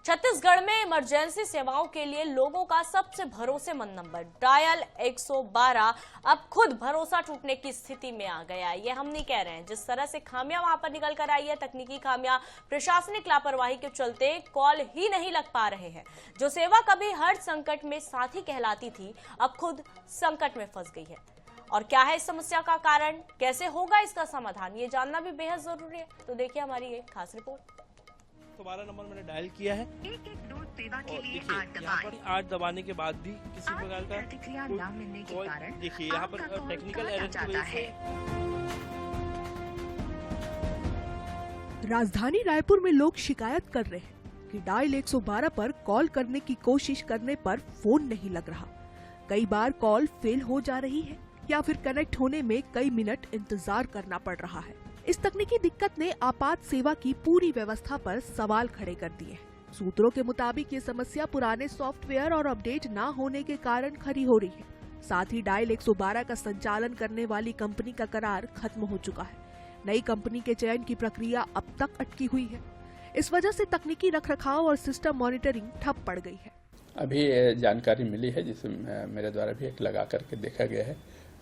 छत्तीसगढ़ में इमरजेंसी सेवाओं के लिए लोगों का सबसे भरोसेमंद नंबर डायल 112 अब खुद भरोसा टूटने की स्थिति में आ गया है। ये हम नहीं कह रहे हैं। जिस तरह से खामियां वहां पर निकल कर आई है, तकनीकी खामियां, प्रशासनिक लापरवाही के चलते कॉल ही नहीं लग पा रहे हैं। जो सेवा कभी हर संकट में साथी कहलाती थी, अब खुद संकट में फंस गई है। और क्या है इस समस्या का कारण, कैसे होगा इसका समाधान, ये जानना भी बेहद जरूरी है। तो देखिए हमारी ये खास रिपोर्ट। 112 नंबर मैंने डायल किया है। 112 सेवा के लिए यहाँ पर 8 दबाने के बाद भी किसी प्रकार का प्रतिक्रिया न मिलने के कारण देखिए यहाँ पर टेक्निकल एरर की वजह से राजधानी रायपुर में लोग शिकायत कर रहे हैं कि डायल 112 पर कॉल करने की कोशिश करने पर फोन नहीं लग रहा। कई बार कॉल फेल हो जा रही है या फिर कनेक्ट होने में कई मिनट इंतजार करना पड़ रहा है। इस तकनीकी दिक्कत ने आपात सेवा की पूरी व्यवस्था पर सवाल खड़े कर दिए हैं। सूत्रों के मुताबिक ये समस्या पुराने सॉफ्टवेयर और अपडेट न होने के कारण खड़ी हो रही है। साथ ही डायल 112 का संचालन करने वाली कंपनी का करार खत्म हो चुका है। नई कंपनी के चयन की प्रक्रिया अब तक अटकी हुई है। इस वजह से तकनीकी रखरखाव और सिस्टम मॉनिटरिंग ठप पड़ गई है। अभी जानकारी मिली है जिसमें मेरे द्वारा भी एक लगा करके देखा गया है।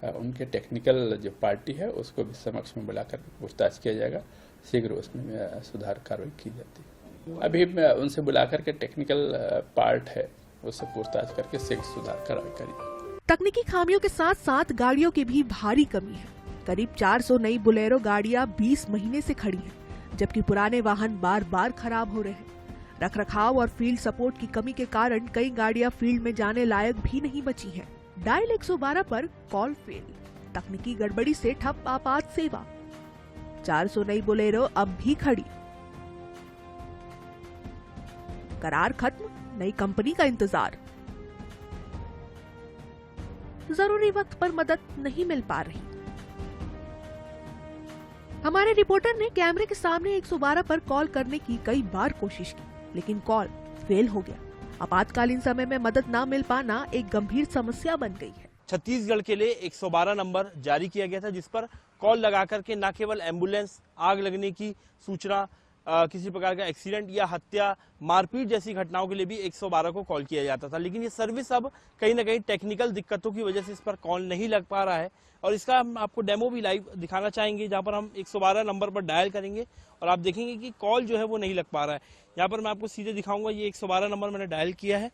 उनके टेक्निकल जो पार्टी है उसको भी समक्ष में बुलाकर पूछताछ किया जाएगा। शीघ्र उसमें सुधार कार्रवाई की जाती है। अभी उनसे बुलाकर के टेक्निकल पार्ट है उससे पूछताछ करके शीघ्र सुधार कार्रवाई करेगी। तकनीकी खामियों के साथ साथ गाड़ियों की भी भारी कमी है। करीब 400 नई बुलेरो गाड़ियां 20 महीने से खड़ी हैं, जबकि पुराने वाहन बार बार खराब हो रहे हैं। रखरखाव और फील्ड सपोर्ट की कमी के कारण कई गाड़ियां फील्ड में जाने लायक भी नहीं बची हैं। डायल 112 पर कॉल फेल, तकनीकी गड़बड़ी से ठप आपात सेवा। 400 नई बुलेरो अब भी खड़ी, करार खत्म, नई कंपनी का इंतजार। जरूरी वक्त पर मदद नहीं मिल पा रही। हमारे रिपोर्टर ने कैमरे के सामने 112 पर कॉल करने की कई बार कोशिश की, लेकिन कॉल फेल हो गया। आपातकालीन समय में मदद न मिल पाना एक गंभीर समस्या बन गई है। छत्तीसगढ़ के लिए 112 नंबर जारी किया गया था, जिस पर कॉल लगा करके न केवल एम्बुलेंस, आग लगने की सूचना, किसी प्रकार का एक्सीडेंट या हत्या, मारपीट जैसी घटनाओं के लिए भी 112 को कॉल किया जाता था। लेकिन ये सर्विस अब कहीं न कहीं टेक्निकल दिक्कतों की वजह से इस पर कॉल नहीं लग पा रहा है। और इसका हम आपको डेमो भी लाइव दिखाना चाहेंगे, जहां पर हम 112 नंबर पर डायल करेंगे और आप देखेंगे कि कॉल जो है वो नहीं लग पा रहा है। यहाँ पर मैं आपको सीधे दिखाऊंगा। ये 112 नंबर मैंने डायल किया है।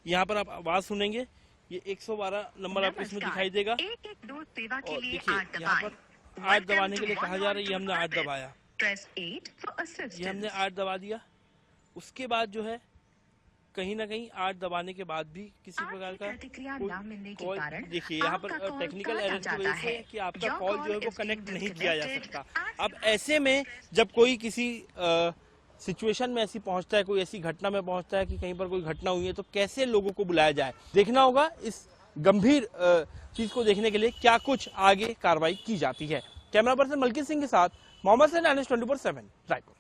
यहाँ पर आप आवाज सुनेंगे, ये 112 नंबर आपको इसमें दिखाई देगा। 112 सेवा के लिए देखिए यहाँ पर 8 दबाने के लिए कहा जा रहा है, ये हमने 8 दबाया, ये हमने 8 दबा दिया। उसके बाद जो है कहीं ना कहीं 8 दबाने के बाद भी किसी प्रकार का कॉल, देखिए यहाँ पर टेक्निकल एरर की वजह से कि आपका कॉल जो है वो कनेक्ट नहीं किया जा सकता। अब ऐसे में जब कोई किसी सिचुएशन में ऐसी पहुंचता है, कोई ऐसी घटना में पहुंचता है कि कहीं पर कोई घटना हुई है, तो कैसे लोगों को बुलाया जाए, देखना होगा। इस गंभीर चीज को देखने के लिए क्या कुछ आगे कार्रवाई की जाती है। कैमरा पर्सन मलकीत सिंह के साथ मोहम्मद सैन, 24/7 रायपुर।